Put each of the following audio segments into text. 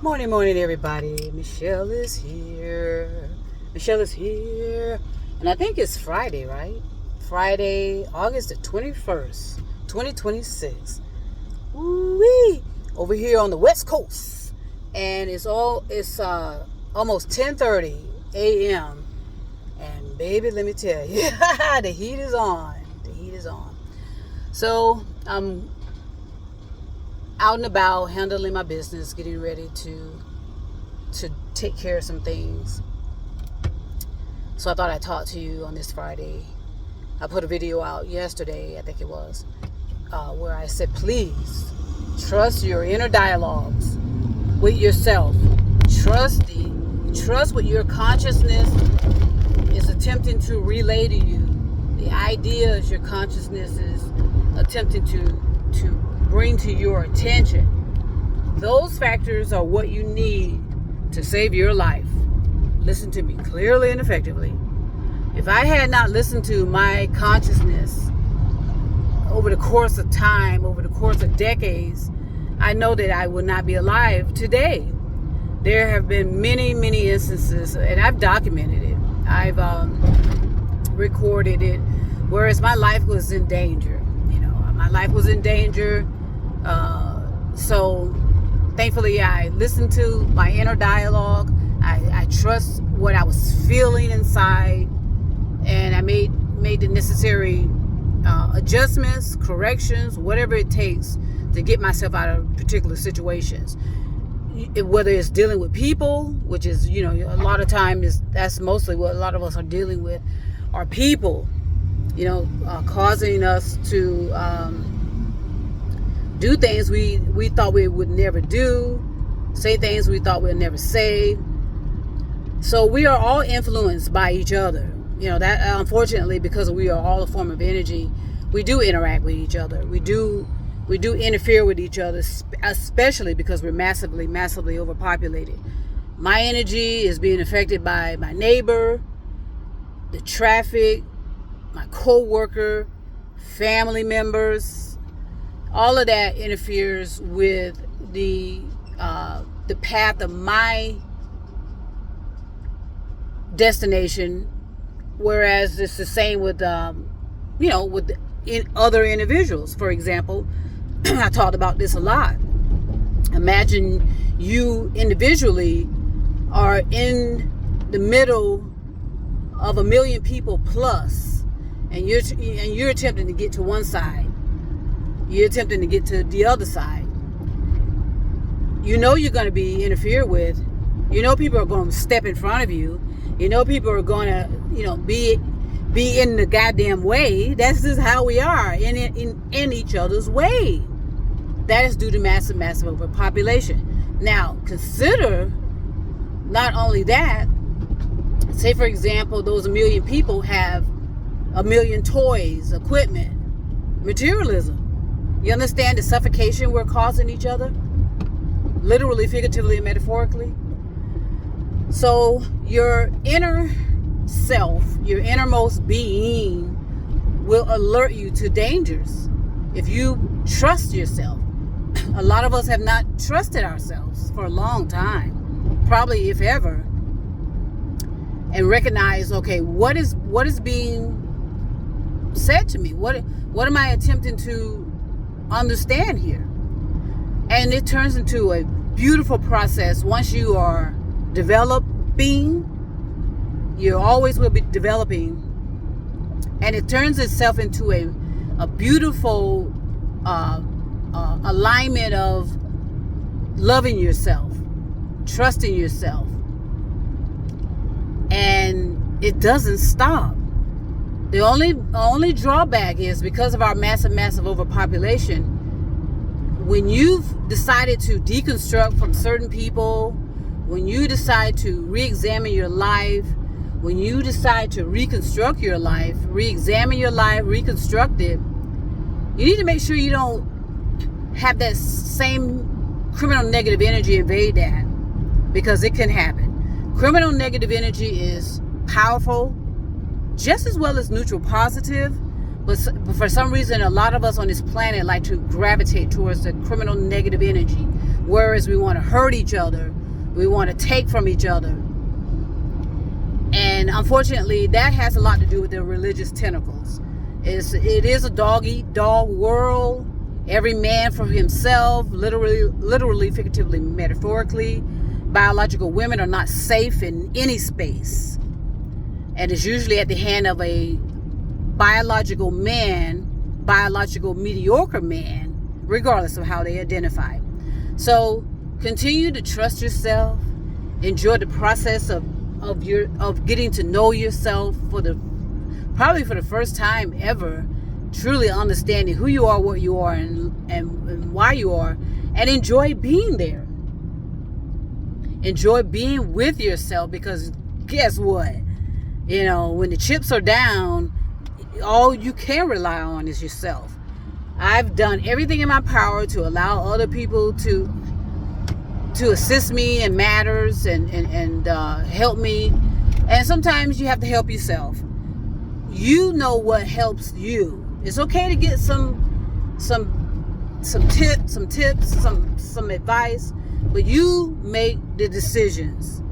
Morning, morning, everybody. Michelle is here. Michelle is here. And I think it's Friday, right? Friday, August the 21st, 2026. Woo-wee! Over here on the West Coast. And it's almost 10:30 a.m. And baby, let me tell you, the heat is on. The heat is on. So, I'm out and about handling my business, getting ready to take care of some things. So I thought I'd talk to you on this Friday. I put a video out yesterday, I think it was, where I said, please trust your inner dialogues with yourself. Trust what your consciousness is attempting to relay to you. The ideas your consciousness is attempting to bring to your attention. Those factors are what you need to save your life. Listen to me clearly and effectively. If I had not listened to my consciousness over the course of time, over the course of decades, I know that I would not be alive today. There have been many, many instances, and I've documented it. I've recorded it, whereas my life was in danger. My life was in danger. So thankfully I listened to my inner dialogue. I trust what I was feeling inside, and I made the necessary adjustments, corrections, whatever it takes to get myself out of particular situations. Whether it's dealing with people, which is, a lot of times that's mostly what a lot of us are dealing with, are people, causing us to do things we thought we would never do, say things we thought we'd never say. So we are all influenced by each other. That unfortunately, because we are all a form of energy, we do interact with each other. We do interfere with each other, especially because we're massively overpopulated. My energy is being affected by my neighbor, the traffic, my co-worker, family members. All of that interferes with the path of my destination, whereas it's the same with other individuals. For example, I talked about this a lot. Imagine you individually are in the middle of 1 million people plus, and you're attempting to get to one side. You're attempting to get to the other side. You're going to be interfered with. People are going to step in front of you. People are going to, be in the goddamn way. That's just how we are, in each other's way. That is due to massive overpopulation. Now, consider not only that. Say, for example, those 1 million people have 1 million toys, equipment, materialism. You understand the suffocation we're causing each other? Literally, figuratively, and metaphorically. So your inner self, your innermost being, will alert you to dangers if you trust yourself. A lot of us have not trusted ourselves for a long time, probably if ever, and recognize, okay, what is being said to me? What am I attempting to understand here? And it turns into a beautiful process. Once you are developing, you always will be developing, and it turns itself into a beautiful alignment of loving yourself, trusting yourself, and it doesn't stop. The only drawback is, because of our massive overpopulation, when you've decided to deconstruct from certain people, when you decide to re-examine your life, when you decide to reconstruct your life, re-examine your life, reconstruct it, you need to make sure you don't have that same criminal negative energy invade that, because it can happen. Criminal negative energy is powerful, just as well as neutral positive, but for some reason a lot of us on this planet like to gravitate towards the criminal negative energy, whereas we want to hurt each other, we want to take from each other. And unfortunately, that has a lot to do with the religious tentacles. It is a dog-eat-dog world. Every man for himself, literally, figuratively, metaphorically. Biological women are not safe in any space. And it's usually at the hand of a biological man, biological mediocre man, regardless of how they identify. So continue to trust yourself. Enjoy the process of getting to know yourself probably for the first time ever, truly understanding who you are, what you are, and why you are, and enjoy being there. Enjoy being with yourself, because guess what? When the chips are down, all you can rely on is yourself. I've done everything in my power to allow other people to assist me in matters and help me. And sometimes you have to help yourself. You know what helps you. It's okay to get some tips, some advice, but you make the decisions.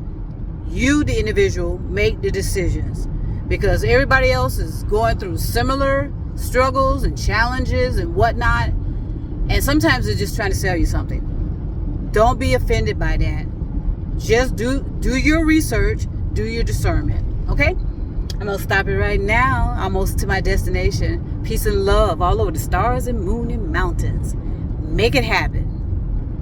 You, the individual, make the decisions, because everybody else is going through similar struggles and challenges and whatnot. And sometimes they're just trying to sell you something. Don't be offended by that. Just do your research, do your discernment. Okay? I'm going to stop it right now. Almost to my destination. Peace and love all over the stars and moon and mountains. Make it happen.